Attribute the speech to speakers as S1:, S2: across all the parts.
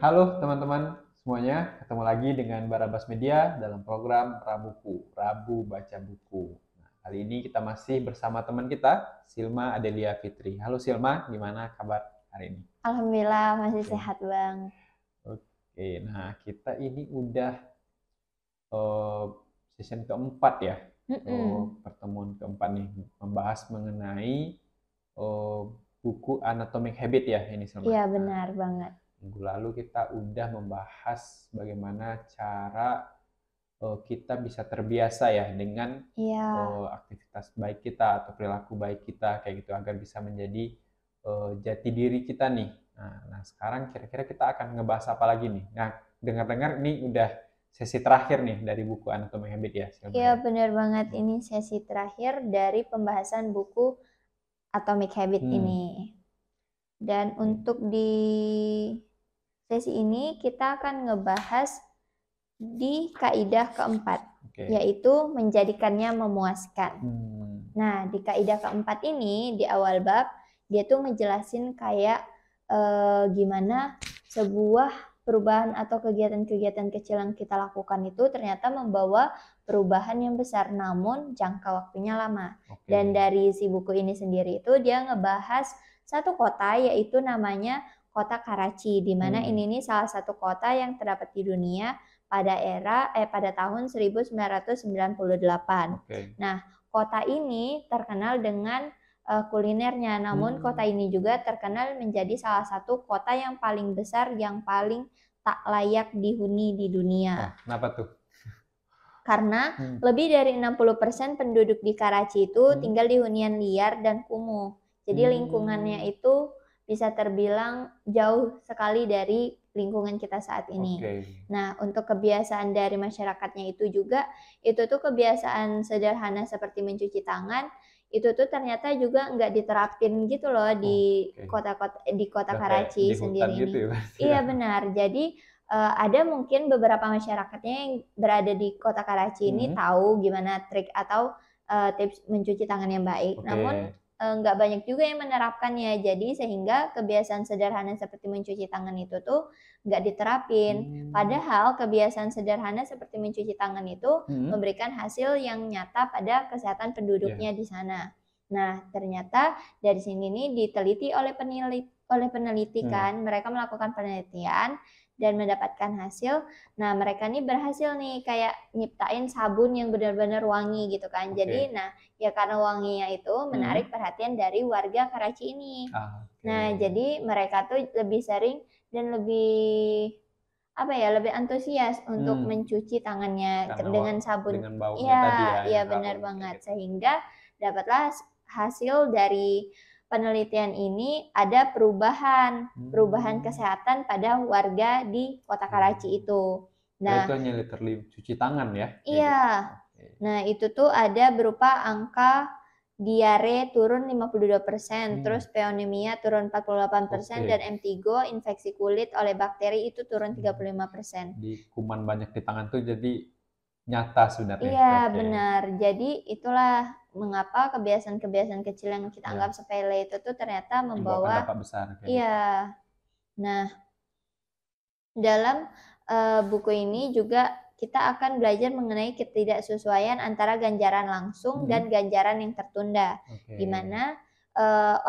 S1: Halo teman-teman semuanya, ketemu lagi dengan Barabas Media dalam program Rabuku, Rabu Baca Buku. Nah, kali ini kita masih bersama teman kita, Silma Adelia Fitri. Halo Silma, gimana kabar hari ini?
S2: Alhamdulillah masih
S1: Oke,
S2: sehat Bang.
S1: oke. Nah kita ini udah eh, season keempat ya,
S2: Mm-mm.
S1: pertemuan keempat nih, membahas mengenai eh, buku Atomic Habit ya ini Silma.
S2: Iya
S1: Nah,
S2: benar banget.
S1: minggu lalu kita udah membahas bagaimana cara kita bisa terbiasa ya dengan
S2: Iya,
S1: aktivitas baik kita atau perilaku baik kita kayak gitu agar bisa menjadi jati diri kita nih. Nah, sekarang kira-kira kita akan ngebahas apa lagi nih? Nah, dengar-dengar ini udah sesi terakhir nih dari buku Anatomy Habit ya, Silma
S2: iya
S1: ya.
S2: benar banget. Ini sesi terakhir dari pembahasan buku Atomic Habit
S1: Hmm,
S2: ini. Dan
S1: oke.
S2: untuk di sesi ini kita akan ngebahas di kaidah keempat,
S1: Oke.
S2: yaitu menjadikannya memuaskan.
S1: Hmm,
S2: Nah, di kaidah keempat ini di awal bab dia tuh ngejelasin kayak gimana sebuah perubahan atau kegiatan-kegiatan kecil yang kita lakukan itu ternyata membawa perubahan yang besar, namun jangka waktunya lama.
S1: oke.
S2: Dan dari si buku ini sendiri itu dia ngebahas satu kota yaitu namanya kota Karachi, di mana
S1: Hmm,
S2: ini nih salah satu kota yang terdapat di dunia pada tahun 1998.
S1: oke.
S2: Nah, kota ini terkenal dengan kulinernya. Namun kota
S1: Hmm,
S2: ini juga terkenal menjadi salah satu kota yang paling besar, yang paling tak layak dihuni di dunia.
S1: wah, kenapa tuh?
S2: Karena
S1: Hmm,
S2: lebih dari 60% penduduk di Karachi itu
S1: hmm,
S2: tinggal di hunian liar dan kumuh. Jadi lingkungannya
S1: hmm.
S2: itu bisa terbilang jauh sekali dari lingkungan kita saat ini.
S1: Oke.
S2: Nah, untuk kebiasaan dari masyarakatnya itu juga, itu tuh kebiasaan sederhana seperti mencuci tangan, itu tuh ternyata juga nggak diterapin gitu loh
S1: Oh,
S2: di
S1: oke.
S2: kota
S1: Udah kayak di
S2: Karachi
S1: hutan
S2: sendiri
S1: gitu
S2: ini.
S1: ya berarti ya?
S2: Iya benar. Jadi ada mungkin beberapa masyarakatnya yang berada di kota Karachi ini
S1: Mhm.
S2: tahu gimana trik atau tips mencuci tangan yang baik. Namun
S1: Oke.
S2: nggak banyak juga yang menerapkannya. Jadi sehingga kebiasaan sederhana seperti mencuci tangan itu tuh nggak diterapin.
S1: Mmm.
S2: Padahal kebiasaan sederhana seperti mencuci tangan itu
S1: Mhm.
S2: memberikan hasil yang nyata pada kesehatan
S1: Iya.
S2: penduduknya di sana. Nah, ternyata dari sini nih diteliti oleh peneliti
S1: Mmm.
S2: kan, mereka melakukan penelitian dan mendapatkan hasil. Nah, mereka nih berhasil nih kayak nyiptain sabun yang benar-benar wangi gitu kan. Jadi,
S1: Oke.
S2: nah ya karena wanginya itu
S1: Mhm.
S2: menarik perhatian dari warga Karachi ini.
S1: Ah,
S2: Nah,
S1: oke.
S2: jadi mereka tuh lebih sering dan lebih apa ya, lebih antusias untuk
S1: Mmm.
S2: mencuci tangannya
S1: Karena
S2: dengan sabun.
S1: dengan baunya tadi
S2: Iya,
S1: ya
S2: iya
S1: yang
S2: benar
S1: harum kayak
S2: banget.
S1: gitu.
S2: Sehingga dapatlah hasil dari penelitian ini ada perubahan
S1: Mmm.
S2: kesehatan pada warga di kota Karachi
S1: Oke.
S2: itu.
S1: Padahal
S2: Nah,
S1: itu hanya literally cuci tangan ya, kayak
S2: iya.
S1: gitu? Oke.
S2: Nah, itu tuh ada berupa angka diare turun 52%,
S1: Mmm.
S2: terus pneumonia turun 48%, dan
S1: Oke.
S2: MTGO, infeksi kulit oleh bakteri itu turun
S1: Mmm.
S2: 35%.
S1: Jadi kuman banyak di tangan tuh jadi nyata sebenarnya.
S2: Iya,
S1: Oke.
S2: benar. Jadi itulah mengapa kebiasaan-kebiasaan kecil yang kita
S1: Ya,
S2: anggap sepele itu tuh ternyata
S1: membuahkan
S2: membawa.
S1: dampak besar kayak
S2: Iya.
S1: gitu.
S2: Nah, dalam buku ini juga kita akan belajar mengenai ketidaksesuaian antara ganjaran langsung
S1: Mhm.
S2: dan ganjaran yang tertunda,
S1: Oke.
S2: di mana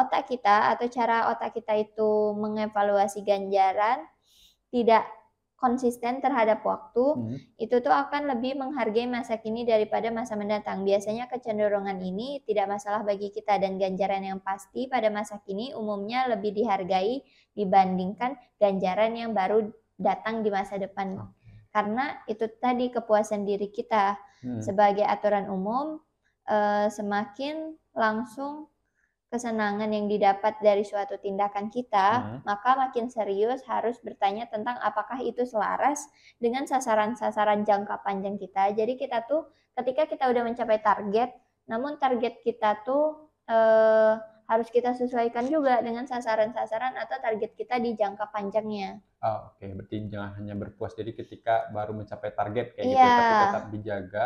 S2: otak kita atau cara otak kita itu mengevaluasi ganjaran tidak konsisten terhadap waktu,
S1: Mhm.
S2: itu tuh akan lebih menghargai masa kini daripada masa mendatang. Biasanya kecenderungan ini tidak masalah bagi kita, dan ganjaran yang pasti pada masa kini umumnya lebih dihargai dibandingkan ganjaran yang baru datang di masa depan.
S1: Oke.
S2: Karena itu tadi kepuasan diri kita
S1: Mhm.
S2: sebagai aturan umum, semakin langsung kesenangan yang didapat dari suatu tindakan kita,
S1: Mhm.
S2: maka makin serius harus bertanya tentang apakah itu selaras dengan sasaran-sasaran jangka panjang kita. Jadi kita tuh ketika kita udah mencapai target, namun target kita tuh harus kita sesuaikan juga dengan sasaran-sasaran atau target kita di jangka panjangnya.
S1: Oh, oke. Berarti jangan hanya berpuas jadi ketika baru mencapai target kayak gitu
S2: Iya,
S1: ya, tapi tetap dijaga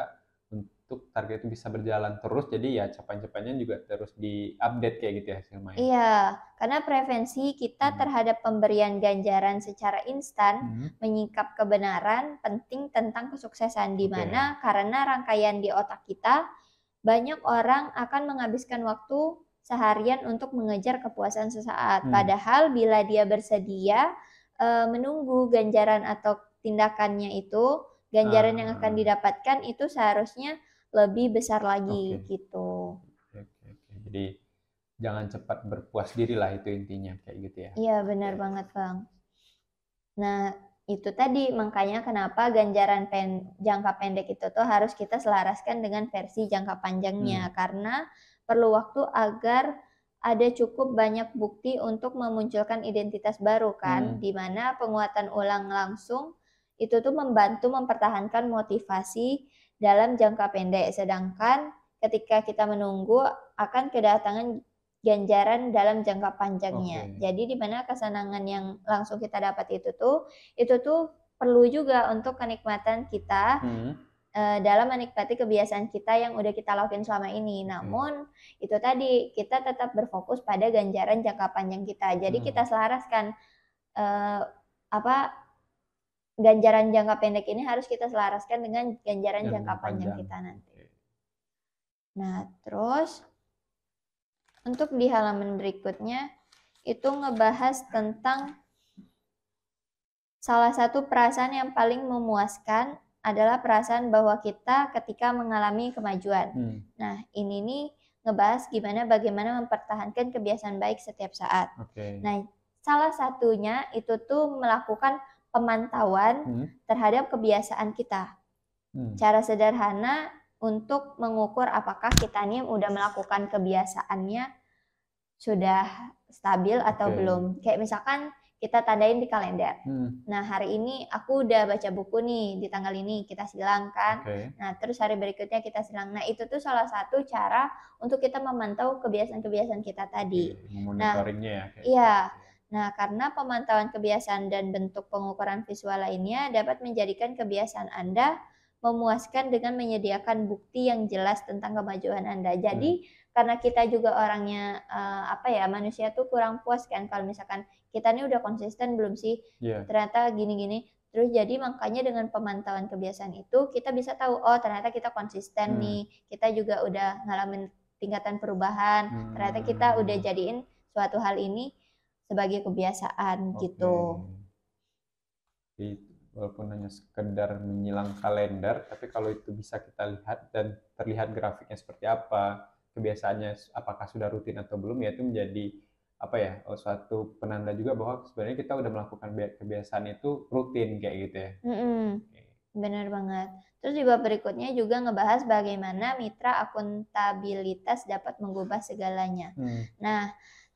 S1: untuk target itu bisa berjalan terus. Jadi ya capaian-capaiannya juga terus diupdate kayak gitu ya, Silma ya?
S2: iya. Karena prevensi kita terhadap pemberian ganjaran secara instan, menyingkap kebenaran penting tentang kesuksesan, di mana karena rangkaian di otak kita, banyak orang akan menghabiskan waktu seharian untuk mengejar kepuasan sesaat. Padahal bila dia bersedia menunggu ganjaran atau tindakannya itu, ganjaran yang akan didapatkan itu seharusnya lebih besar lagi gitu.
S1: Jadi jangan cepat berpuas diri lah, itu intinya kayak gitu ya.
S2: Iya, benar banget, Bang. Nah, itu tadi makanya kenapa ganjaran jangka pendek itu tuh harus kita selaraskan dengan versi jangka panjangnya, karena perlu waktu agar ada cukup banyak bukti untuk memunculkan identitas baru kan, di mana penguatan ulang langsung itu tuh membantu mempertahankan motivasi dalam jangka pendek, sedangkan ketika kita menunggu akan kedatangan ganjaran dalam jangka panjangnya. Jadi di mana kesenangan yang langsung kita dapat itu tuh perlu juga untuk kenikmatan kita dalam menikmati kebiasaan kita yang udah kita lakuin selama ini. Namun itu tadi kita tetap berfokus pada ganjaran jangka panjang kita. Jadi kita selaraskan ganjaran jangka pendek ini harus kita selaraskan dengan ganjaran jangka panjang kita nanti. Nah, terus untuk di halaman berikutnya itu ngebahas tentang salah satu perasaan yang paling memuaskan adalah perasaan bahwa kita ketika mengalami kemajuan. Nah, ini nih ngebahas bagaimana mempertahankan kebiasaan baik setiap saat. Nah, salah satunya itu tuh melakukan pemantauan terhadap kebiasaan kita. Cara sederhana untuk mengukur apakah kita nih udah melakukan kebiasaannya sudah stabil atau belum. Kayak misalkan kita tandain di kalender. Nah, hari ini aku udah baca buku nih, di tanggal ini kita silang kan. Nah, terus hari berikutnya kita silang. Nah, itu tuh salah satu cara untuk kita memantau kebiasaan-kebiasaan kita tadi.
S1: Monitoringnya ya.
S2: Iya. Nah, karena pemantauan kebiasaan dan bentuk pengukuran visual lainnya dapat menjadikan kebiasaan Anda memuaskan dengan menyediakan bukti yang jelas tentang kemajuan Anda. Jadi, karena kita juga orangnya manusia tuh kurang puas kan kalau misalkan kita nih udah konsisten belum sih? Ternyata gini-gini. Terus jadi makanya dengan pemantauan kebiasaan itu kita bisa tahu, oh ternyata kita konsisten nih. Kita juga udah ngalamin tingkatan perubahan. Ternyata kita udah jadiin suatu hal ini sebagai kebiasaan gitu.
S1: Jadi, walaupun hanya sekedar menyilang kalender, tapi kalau itu bisa kita lihat dan terlihat grafiknya seperti apa, kebiasaannya apakah sudah rutin atau belum, ya itu menjadi suatu penanda juga bahwa sebenarnya kita udah melakukan kebiasaan itu rutin kayak gitu ya.
S2: Benar banget. Terus di bab berikutnya juga ngebahas bagaimana mitra akuntabilitas dapat mengubah segalanya. Nah,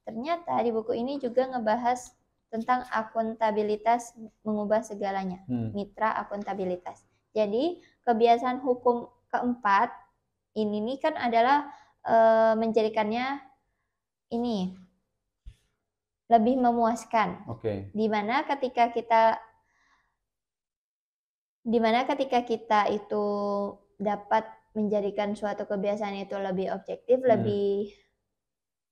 S2: ternyata di buku ini juga ngebahas tentang akuntabilitas mengubah segalanya, mitra akuntabilitas. Jadi, kebiasaan hukum keempat ini nih kan adalah menjadikannya ini lebih memuaskan. Dimana ketika kita itu dapat menjadikan suatu kebiasaan itu lebih objektif, lebih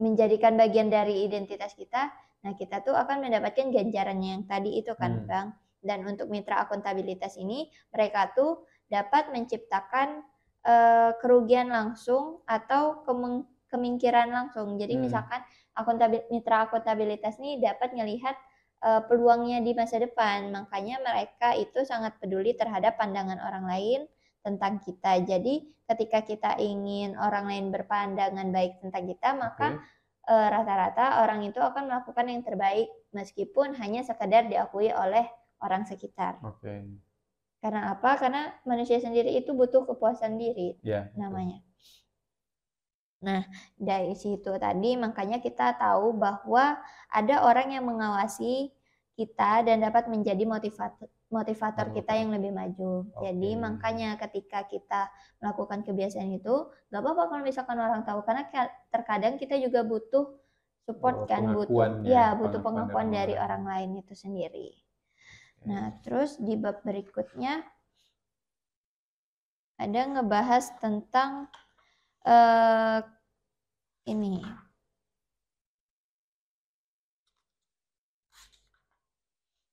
S2: menjadikan bagian dari identitas kita, nah kita tuh akan mendapatkan ganjarannya yang tadi itu kan, Bang. Dan untuk mitra akuntabilitas ini, mereka tuh dapat menciptakan kerugian langsung atau kemungkiran langsung. Jadi misalkan mitra akuntabilitas ini dapat melihat peluangnya di masa depan. Makanya mereka itu sangat peduli terhadap pandangan orang lain tentang kita. Jadi ketika kita ingin orang lain berpandangan baik tentang kita, maka rata-rata orang itu akan melakukan yang terbaik meskipun hanya sekedar diakui oleh orang sekitar. Karena apa? Karena manusia sendiri itu butuh kepuasan diri namanya. Nah, dari situ tadi makanya kita tahu bahwa ada orang yang mengawasi kita dan dapat menjadi motivator kita yang lebih maju. Jadi makanya ketika kita melakukan kebiasaan itu, gak apa-apa kalau misalkan orang tahu, karena terkadang kita juga butuh support kan, butuh pengakuan dari orang lain itu sendiri. Nah, terus di bab berikutnya ada ngebahas tentang ini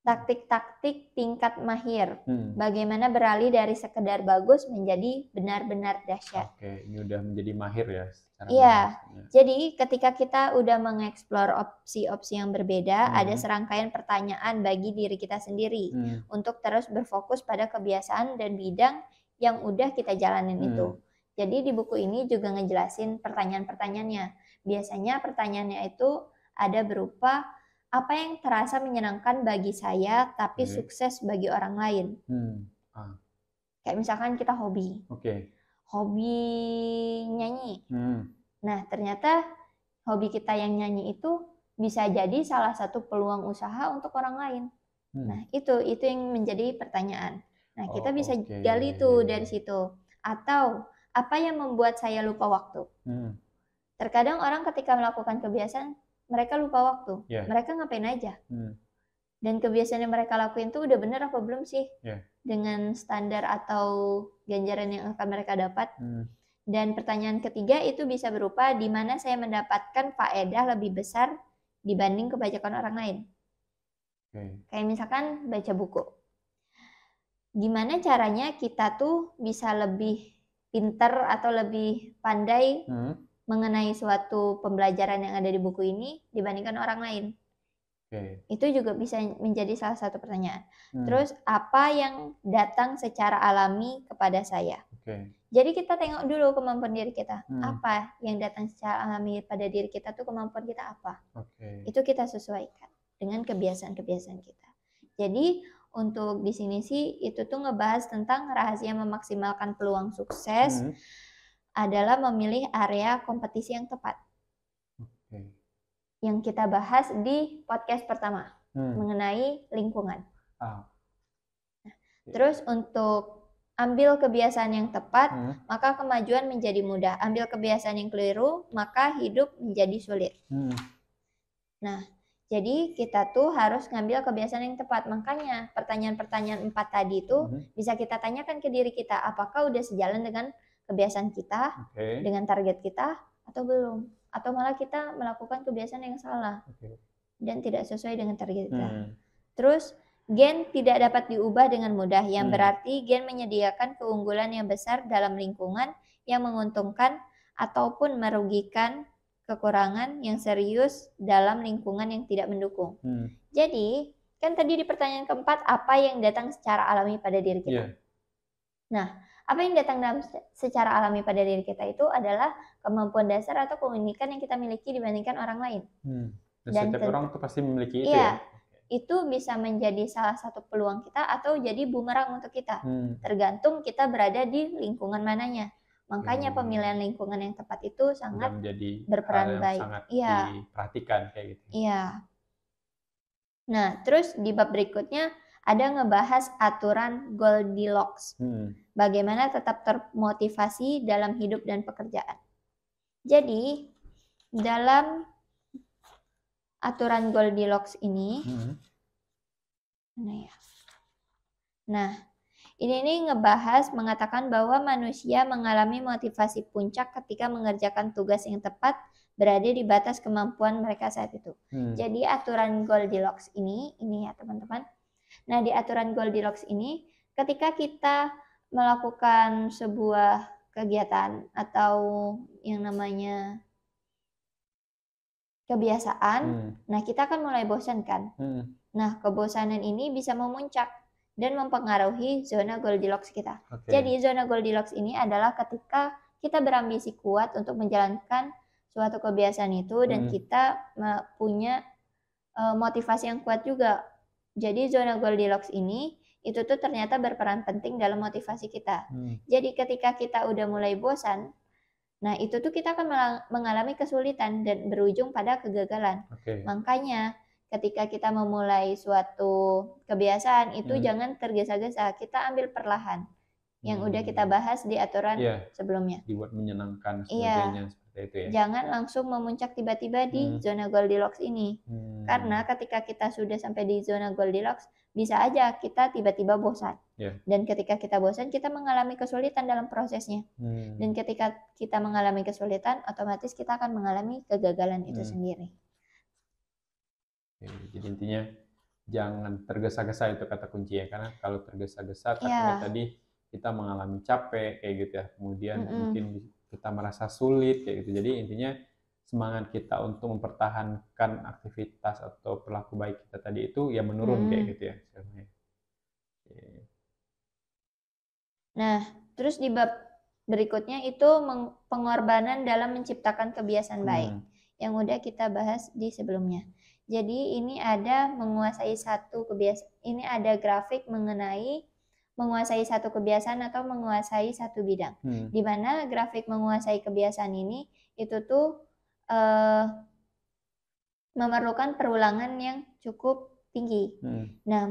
S2: taktik-taktik tingkat mahir.
S1: Hmm.
S2: Bagaimana beralih dari sekedar bagus menjadi benar-benar dahsyat.
S1: Oke, ini udah menjadi mahir ya secara
S2: Iya,
S1: bahasanya.
S2: jadi ketika kita udah mengeksplor opsi-opsi yang berbeda, ada
S1: Hmm.
S2: serangkaian pertanyaan bagi diri kita sendiri
S1: Hmm.
S2: untuk terus berfokus pada kebiasaan dan bidang yang udah kita jalanin itu. Jadi di buku ini juga ngejelasin pertanyaan-pertanyaannya. Biasanya pertanyaannya itu ada berupa apa yang terasa menyenangkan bagi saya tapi
S1: Oke.
S2: sukses bagi orang lain. Kayak misalkan kita hobi.
S1: Oke.
S2: Hobi nyanyi.
S1: Hmm.
S2: Nah, ternyata hobi kita yang nyanyi itu bisa jadi salah satu peluang usaha untuk orang lain. Nah, itu yang menjadi pertanyaan. Nah, kita bisa
S1: oke.
S2: gali tuh dari situ. Atau apa yang membuat saya lupa waktu? Terkadang orang ketika melakukan kebiasaan, mereka lupa waktu.
S1: Yeah.
S2: Mereka ngapain aja. Dan kebiasaan yang mereka lakuin tuh udah bener apa belum sih?
S1: Yeah.
S2: Dengan standar atau ganjaran yang akan mereka dapat. Dan pertanyaan ketiga itu bisa berupa di mana saya mendapatkan faedah lebih besar dibanding kebajakan orang lain. Kayak misalkan baca buku. Gimana caranya kita tuh bisa lebih pinter atau lebih pandai mengenai suatu pembelajaran yang ada di buku ini dibandingkan orang lain. Itu juga bisa menjadi salah satu pertanyaan. Terus apa yang datang secara alami kepada saya? Jadi kita tengok dulu kemampuan diri kita. Apa yang datang secara alami pada diri kita tuh kemampuan kita apa? Itu kita sesuaikan dengan kebiasaan-kebiasaan kita. Jadi untuk di sini sih itu tuh ngebahas tentang rahasia memaksimalkan peluang sukses adalah memilih area kompetisi yang tepat. Yang kita bahas di podcast pertama mengenai lingkungan. Terus untuk ambil kebiasaan yang tepat, maka kemajuan menjadi mudah. Ambil kebiasaan yang keliru, maka hidup menjadi sulit. Nah, jadi kita tuh harus ngambil kebiasaan yang tepat. Makanya pertanyaan-pertanyaan 4 tadi itu bisa kita tanyakan ke diri kita, apakah udah sejalan dengan kebiasaan kita, dengan target kita, atau belum. Atau malah kita melakukan kebiasaan yang salah dan tidak sesuai dengan target kita. Terus gen tidak dapat diubah dengan mudah, yang berarti gen menyediakan keunggulan yang besar dalam lingkungan yang menguntungkan ataupun merugikan kekurangan yang serius dalam lingkungan yang tidak mendukung. Jadi, kan tadi di pertanyaan keempat, apa yang datang secara alami pada diri kita? Nah, apa yang datang secara alami pada diri kita itu adalah kemampuan dasar atau keunikan yang kita miliki dibandingkan orang lain.
S1: Dan setiap orang tuh pasti memiliki itu ya?
S2: Itu bisa menjadi salah satu peluang kita atau jadi bumerang untuk kita. Tergantung kita berada di lingkungan mananya. Makanya pemilihan lingkungan yang tepat itu sangat berperan baik.
S1: Sangat diperhatikan kayak gitu.
S2: Iya. Nah, terus di bab berikutnya ada ngebahas aturan Goldilocks. Bagaimana tetap termotivasi dalam hidup dan pekerjaan. Jadi, dalam aturan Goldilocks ini, nah, ini ngebahas mengatakan bahwa manusia mengalami motivasi puncak ketika mengerjakan tugas yang tepat berada di batas kemampuan mereka saat itu. Jadi aturan Goldilocks ini ya teman-teman. Nah, di aturan Goldilocks ini, ketika kita melakukan sebuah kegiatan atau yang namanya kebiasaan, nah kita akan mulai bosan kan. Nah, kebosanan ini bisa memuncak dan mempengaruhi zona Goldilocks kita. Jadi zona Goldilocks ini adalah ketika kita berambisi kuat untuk menjalankan suatu kebiasaan itu dan kita punya motivasi yang kuat juga. Jadi zona Goldilocks ini itu tuh ternyata berperan penting dalam motivasi kita. Jadi ketika kita udah mulai bosan, nah itu tuh kita akan mengalami kesulitan dan berujung pada kegagalan. Makanya ketika kita memulai suatu kebiasaan itu jangan tergesa-gesa, kita ambil perlahan. Yang udah kita bahas di aturan sebelumnya.
S1: Dibuat menyenangkan sebagainya seperti itu ya.
S2: Jangan langsung memuncak tiba-tiba di zona Goldilocks ini. Karena ketika kita sudah sampai di zona Goldilocks, bisa aja kita tiba-tiba bosan. Dan ketika kita bosan, kita mengalami kesulitan dalam prosesnya. Dan ketika kita mengalami kesulitan, otomatis kita akan mengalami kegagalan itu sendiri.
S1: Jadi intinya jangan tergesa-gesa, itu kata kunci ya, karena kalau tergesa-gesa takutnya
S2: Ya,
S1: tadi kita mengalami capek kayak gitu ya, kemudian
S2: mm-mm,
S1: mungkin kita merasa sulit kayak gitu. Jadi intinya semangat kita untuk mempertahankan aktivitas atau perilaku baik kita tadi itu ya menurun
S2: mm-mm.
S1: kayak gitu ya. Oke.
S2: Nah, terus di bab berikutnya itu pengorbanan dalam menciptakan kebiasaan baik
S1: Hmm.
S2: yang udah kita bahas di sebelumnya. Jadi ini ada menguasai satu kebiasaan, ini ada grafik mengenai menguasai satu kebiasaan atau menguasai satu bidang.
S1: Hmm.
S2: Di mana grafik menguasai kebiasaan ini itu tuh eh, memerlukan perulangan yang cukup tinggi. Nah,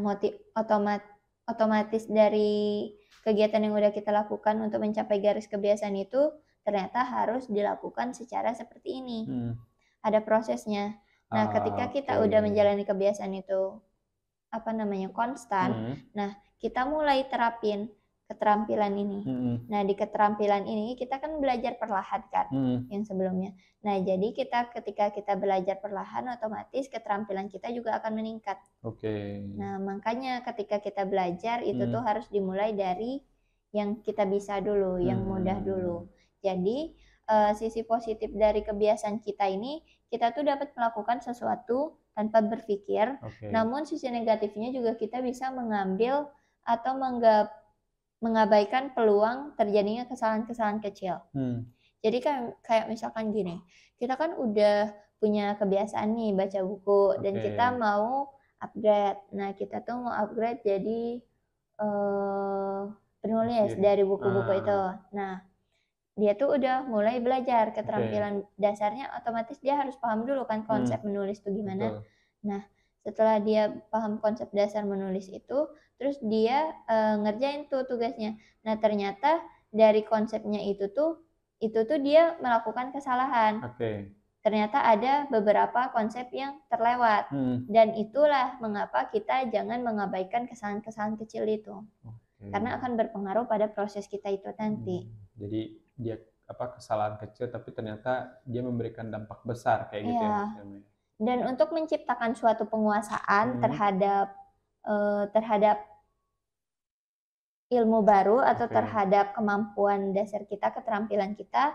S2: otomatis dari kegiatan yang udah kita lakukan untuk mencapai garis kebiasaan itu ternyata harus dilakukan secara seperti ini. Ada prosesnya. Nah, ketika kita udah menjalani kebiasaan itu konstan, nah kita mulai terapin keterampilan ini. Nah, di keterampilan ini kita kan belajar perlahan kan, yang sebelumnya. Nah, jadi ketika kita belajar perlahan, otomatis keterampilan kita juga akan meningkat. Nah, makanya ketika kita belajar itu tuh harus dimulai dari yang kita bisa dulu, yang mudah dulu. Jadi, sisi positif dari kebiasaan kita ini, kita tuh dapat melakukan sesuatu tanpa berpikir, namun sisi negatifnya juga kita bisa mengambil atau mengabaikan peluang terjadinya kesalahan-kesalahan kecil. Jadi kayak misalkan gini, kita kan udah punya kebiasaan nih baca buku dan kita mau upgrade. Nah, kita tuh mau upgrade jadi penulis dari buku-buku itu. Nah, dia tuh udah mulai belajar keterampilan dasarnya, otomatis dia harus paham dulu kan konsep menulis itu gimana. Nah, setelah dia paham konsep dasar menulis itu, terus dia ngerjain tuh tugasnya. Nah, ternyata dari konsepnya itu tuh dia melakukan kesalahan. Ternyata ada beberapa konsep yang terlewat. Dan itulah mengapa kita jangan mengabaikan kesalahan-kesalahan kecil itu. Karena akan berpengaruh pada proses kita itu nanti.
S1: Jadi dia kesalahan kecil tapi ternyata dia memberikan dampak besar kayak gitu ya.
S2: Dan untuk menciptakan suatu penguasaan terhadap ilmu baru atau terhadap kemampuan dasar kita, keterampilan kita,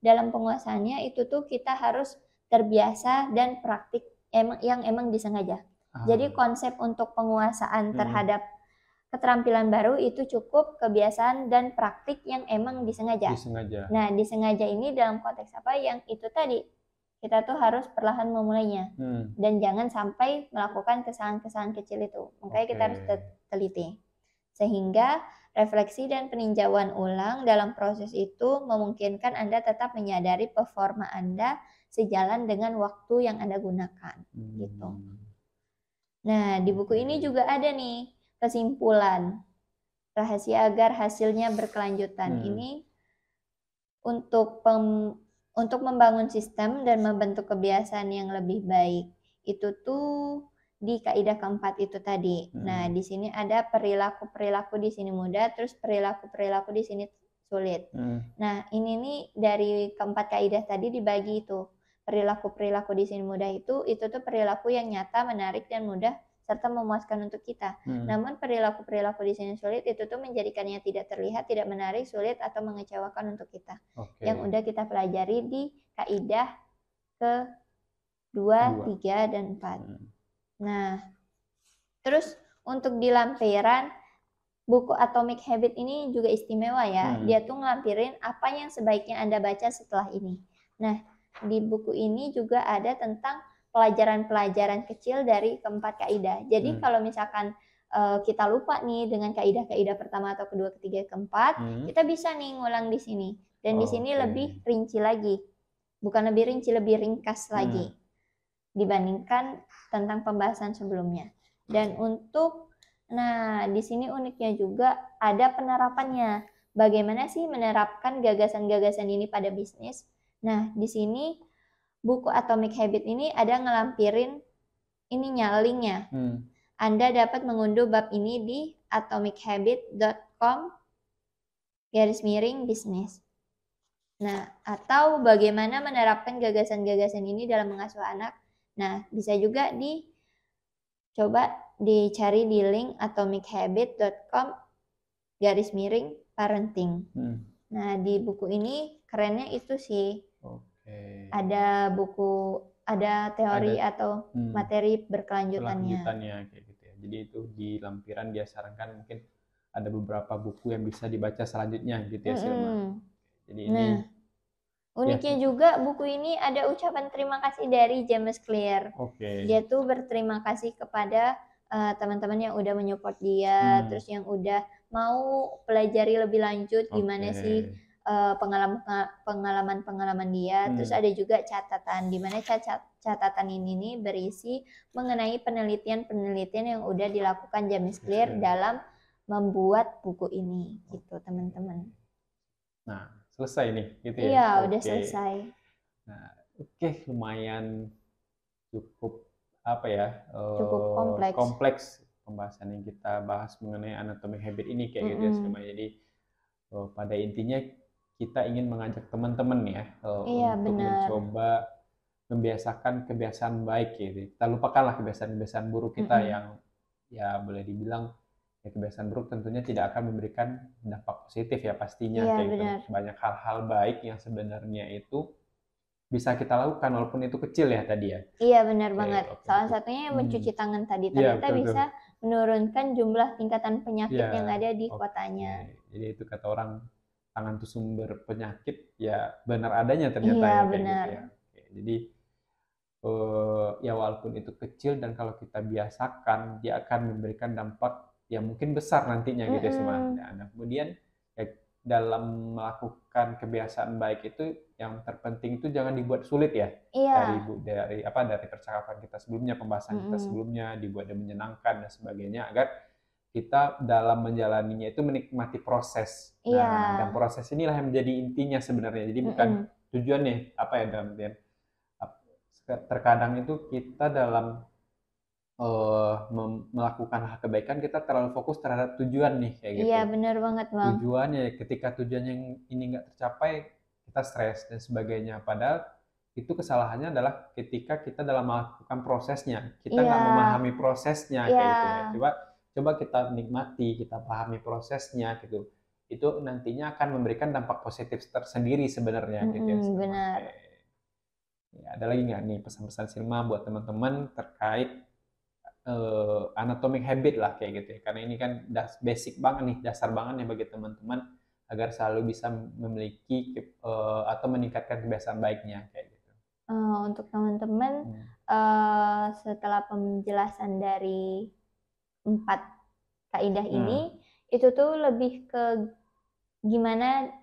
S2: dalam penguasaannya itu tuh kita harus terbiasa dan praktik yang emang disengaja. Jadi konsep untuk penguasaan terhadap keterampilan baru itu cukup kebiasaan dan praktik yang emang disengaja. Nah, disengaja ini dalam konteks apa? Yang itu tadi, kita tuh harus perlahan memulainya. Dan jangan sampai melakukan kesalahan-kesalahan kecil itu. Makanya kita harus teliti. Sehingga refleksi dan peninjauan ulang dalam proses itu memungkinkan Anda tetap menyadari performa Anda sejalan dengan waktu yang Anda gunakan. Gitu. Nah, di buku ini juga ada nih kesimpulan rahasia agar hasilnya berkelanjutan. Ini untuk membangun sistem dan membentuk kebiasaan yang lebih baik. Itu tuh di kaidah keempat itu tadi. Nah, di sini ada perilaku-perilaku di sini mudah, terus perilaku-perilaku di sini sulit. Nah, ini nih dari keempat kaidah tadi dibagi itu. Perilaku-perilaku di sini mudah itu tuh perilaku yang nyata, menarik dan mudah serta memuaskan untuk kita. Namun perilaku-perilaku di sini sulit itu tuh menjadikannya tidak terlihat, tidak menarik, sulit atau mengecewakan untuk kita. Yang udah kita pelajari di kaidah ke-2, 3 dan 4. Nah, terus untuk di lampiran buku Atomic Habit ini juga istimewa ya. Dia tuh ngelampirin apa yang sebaiknya Anda baca setelah ini. Nah, di buku ini juga ada tentang pelajaran-pelajaran kecil dari keempat kaidah. Jadi kalau misalkan kita lupa nih dengan kaidah-kaidah pertama atau kedua, ketiga, keempat, kita bisa nih ngulang di sini. Dan di sini lebih rinci lagi. Bukan lebih rinci, lebih ringkas lagi dibandingkan tentang pembahasan sebelumnya. Dan di sini uniknya juga ada penerapannya. Bagaimana sih menerapkan gagasan-gagasan ini pada bisnis? Nah, di sini buku Atomic Habit ini ada ngelampirin linknya. Anda dapat mengunduh bab ini di atomichabit.com/bisnis. Nah, atau bagaimana menerapkan gagasan-gagasan ini dalam mengasuh anak. Nah, bisa juga dicoba dicari di link atomichabit.com/parenting. Nah, di buku ini kerennya itu sih. Ada teori atau materi berkelanjutannya
S1: kayak gitu ya. Jadi itu di lampiran dia sarankan mungkin ada beberapa buku yang bisa dibaca selanjutnya gitu ya, Silma. Jadi ini
S2: uniknya juga buku ini ada ucapan terima kasih dari James Clear. Dia tuh berterima kasih kepada teman-teman yang udah menyupport dia, terus yang udah mau pelajari lebih lanjut gimana sih pengalaman dia. Terus ada juga catatan, di mana catatan ini nih berisi mengenai penelitian yang udah dilakukan James Clear dalam membuat buku ini, gitu teman-teman.
S1: Nah, selesai nih, gitu ya?
S2: Iya, udah selesai.
S1: Nah, lumayan cukup
S2: cukup
S1: kompleks pembahasan yang kita bahas mengenai atomic habit ini kayak gitu ya, Silma. Jadi pada intinya kita ingin mengajak teman-teman ya untuk mencoba membiasakan kebiasaan baik gitu. Kita lupakanlah kebiasaan-kebiasaan buruk kita yang ya boleh dibilang ya kebiasaan buruk tentunya tidak akan memberikan dampak positif ya pastinya kayak gitu. Banyak hal-hal baik yang sebenarnya itu bisa kita lakukan walaupun itu kecil ya tadi ya.
S2: Iya benar banget. Salah satunya mencuci tangan tadi ternyata bisa menurunkan jumlah tingkatan penyakit yang ada di kotanya.
S1: Jadi itu kata orang tangan itu sumber penyakit ya benar adanya ternyata
S2: ya
S1: kayak
S2: benar.
S1: Gitu ya. Jadi ya walaupun itu kecil dan kalau kita biasakan dia akan memberikan dampak yang mungkin besar nantinya gitu ya Sima. Nah, kemudian ya, dalam melakukan kebiasaan baik itu yang terpenting itu jangan dibuat sulit ya. Dari percakapan kita sebelumnya, pembahasan kita sebelumnya dibuat dan menyenangkan dan sebagainya agar kita dalam menjalaninya itu menikmati proses. Nah, dan proses inilah yang menjadi intinya sebenarnya. Jadi bukan tujuannya apa ya dalam artian terkadang itu kita dalam melakukan hal kebaikan kita terlalu fokus terhadap tujuan nih kayak gitu.
S2: Iya benar banget Bang.
S1: Tujuannya ketika tujuannya ini nggak tercapai kita stres dan sebagainya. Padahal itu kesalahannya adalah ketika kita dalam melakukan prosesnya kita nggak memahami prosesnya kayak gitu ya. Coba kita nikmati, kita pahami prosesnya gitu. Itu nantinya akan memberikan dampak positif tersendiri sebenarnya gitu ya.
S2: Benar.
S1: Ya, ada lagi nggak nih pesan-pesan Silma buat teman-teman terkait atomic habit lah kayak gitu ya. Karena ini kan basic banget nih, dasar banget nih bagi teman-teman agar selalu bisa memiliki atau meningkatkan kebiasaan baiknya kayak gitu.
S2: Untuk teman-teman setelah penjelasan dari 4 kaidah ini itu tuh lebih ke gimana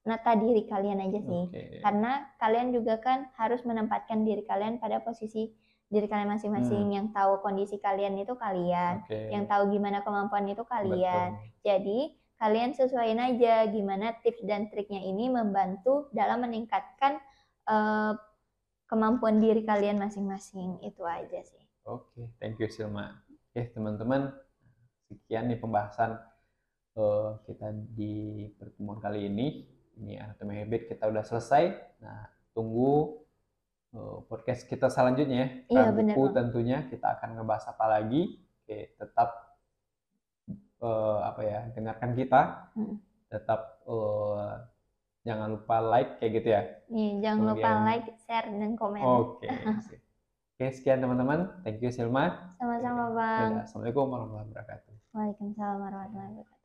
S2: nata diri kalian aja sih. Karena kalian juga kan harus menempatkan diri kalian pada posisi diri kalian masing-masing. Yang tahu kondisi kalian itu kalian, yang tahu gimana kemampuan itu kalian. Jadi kalian sesuaiin aja gimana tips dan triknya ini membantu dalam meningkatkan kemampuan diri kalian masing-masing. Itu aja sih.
S1: Thank you Silma. Teman-teman, sekian nih pembahasan kita di pertemuan kali ini. Ini atomic habit kita udah selesai. Nah, tunggu podcast kita selanjutnya ya. Buku tentunya kita akan ngebahas apa lagi. Tetap dengarkan kita. Tetap jangan lupa like kayak gitu ya.
S2: Jangan lupa like, share dan komen.
S1: Sekian teman-teman. Thank you Silma.
S2: Sama-sama Bang.
S1: Assalamualaikum warahmatullahi wabarakatuh.
S2: Waalaikumsalam warahmatullahi wabarakatuh.